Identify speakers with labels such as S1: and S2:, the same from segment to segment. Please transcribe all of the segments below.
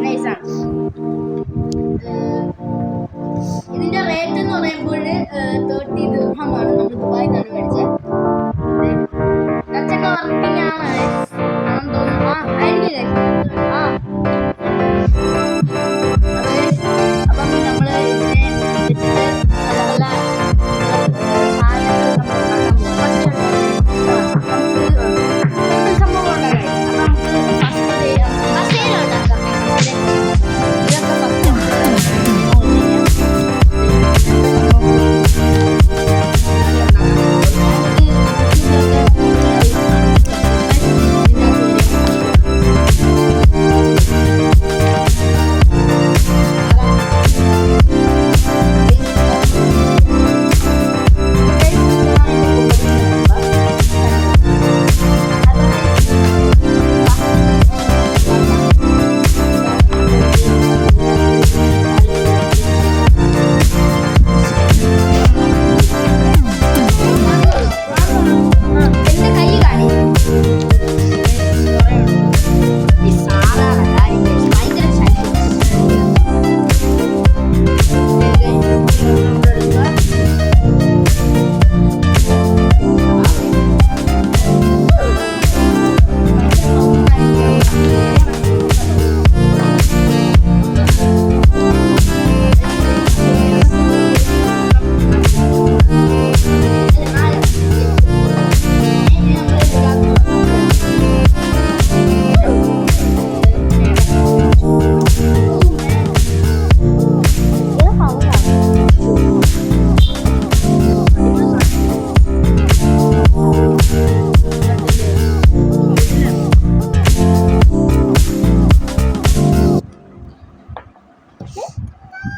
S1: നൈസാണ്. ഇതിന്റെ റേറ്റ് എന്ന് പറയുമ്പോൾ 30 ദിർഹമാണ്. നമ്മൾ ദുബായിൽ നിന്നാണ് മേടിച്ചത്. ടച്ചൊക്കെ വർക്കിംഗ് ആണ് ആണെന്ന് തോന്നുന്നു. ആയിരിക്കും. അപ്പം നമ്മൾ ഇതിനെ വെച്ചിട്ട് പല സംഭവം ഉണ്ടാകാം.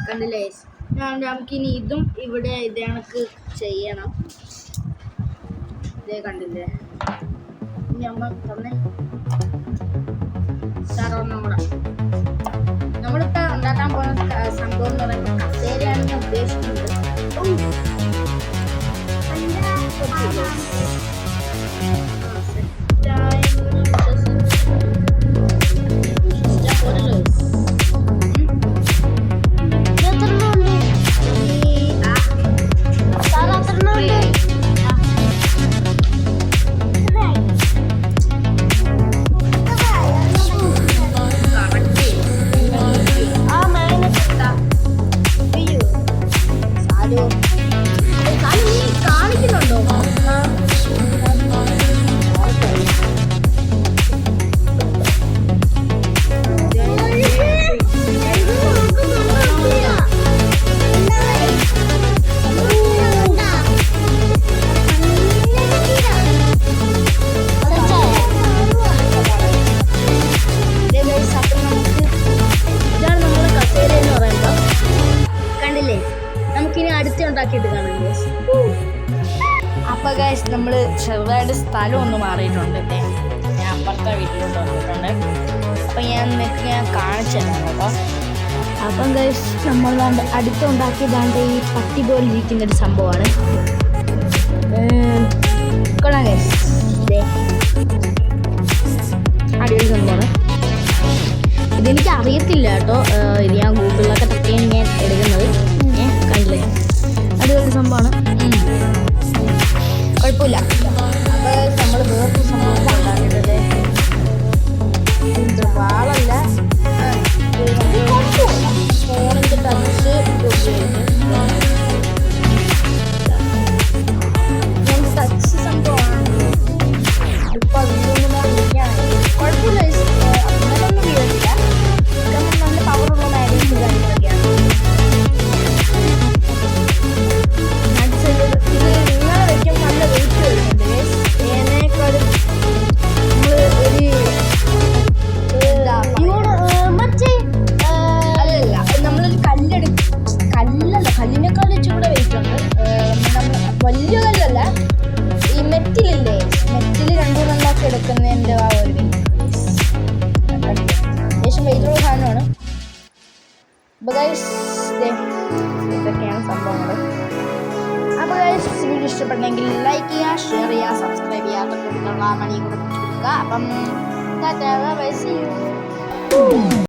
S1: കണ്ടില്ലേ? നമുക്കിനി ഇതും ഇവിടെ ഇത് കണക്ക് ചെയ്യണം. ഇതേ കണ്ടില്ലേ? ഇനി അമ്മ തന്നെ സാറൊന്നും കൂടെ നമ്മളിപ്പോൾ ഉണ്ടാക്കാൻ പോകുന്ന സംഭവം എന്ന് പറയുമ്പോൾ കസേരയാണ് ഞാൻ ഉദ്ദേശിക്കുന്നത്. അപ്പോൾ ഗൈസ് നമ്മൾ ചെറുതായിട്ട് സ്ഥലം ഒന്ന് മാറിയിട്ടുണ്ട്. ഞാൻ അപ്പുറത്തെ വീട്ടിലോട്ട് വന്നിട്ടുണ്ട്. അപ്പം ഞാൻ കാണിച്ചു തരാം കേട്ടോ. അപ്പം ഗൈസ് നമ്മൾ അടുത്തുണ്ടാക്കിയതാണ്ട് ഈ പട്ടി പോലെ ഇരിക്കുന്നൊരു സംഭവമാണ്. ഗൈസ് അടിപൊളി സംഭവമാണ്. ഇതെനിക്ക് അറിയത്തില്ല കേട്ടോ. ഇത് ഞാൻ ഗൂഗിളിലൊക്കെ തട്ടിയാണ് ഞാൻ എടുക്കുന്നത്. കണ്ടില്ലേ? അടിപൊളി സംഭവമാണ്. കുഴപ്പമില്ല. അപ്പോൾ നമ്മൾ വേറൊരു സംഭവം ഉണ്ടാക്കിയിട്ടല്ലേ, വാളല്ല, ഫോണിൻ്റെ ടച്ച് ടച്ച് സംഭവമാണ്. ഇപ്പം അതിലൊന്നും വിളിക്കുകയാണ്. കുഴപ്പമില്ല. അങ്ങനെയൊന്നും വീഴില്ല. നല്ല പവറുള്ള മാഗ്നറ്റ് കാര്യങ്ങളൊക്കെയാണ്. നല്ല വെയിറ്റ് വരുന്നുണ്ട്. ഇതിനേക്കാളും നമ്മൾ അല്ലല്ല നമ്മളൊരു കല്ലിനേക്കാളും ഇച്ചിരി വെയിറ്റ് ഉണ്ട്. വലിയ കല്ലല്ല, ഈ മെറ്റിലില്ലേ, മെറ്റിൽ 2-3 എടുക്കുന്നതിൻ്റെ ആ ഒരു അത്യാവശ്യം വെയിറ്റുള്ള സാധനമാണ്. അപ്പോൾ ഗൈസ് ഇതൊക്കെയാണ് സംഭവങ്ങൾ. അപ്പോൾ ഗൈസ് വീഡിയോ ഇഷ്ടപ്പെട്ടെങ്കിൽ ലൈക്ക് ചെയ്യുക, ഷെയർ ചെയ്യുക, സബ്സ്ക്രൈബ് ചെയ്യുക, തൊട്ടുള്ള മണി കൂടെ കൊടുക്കുക. അപ്പം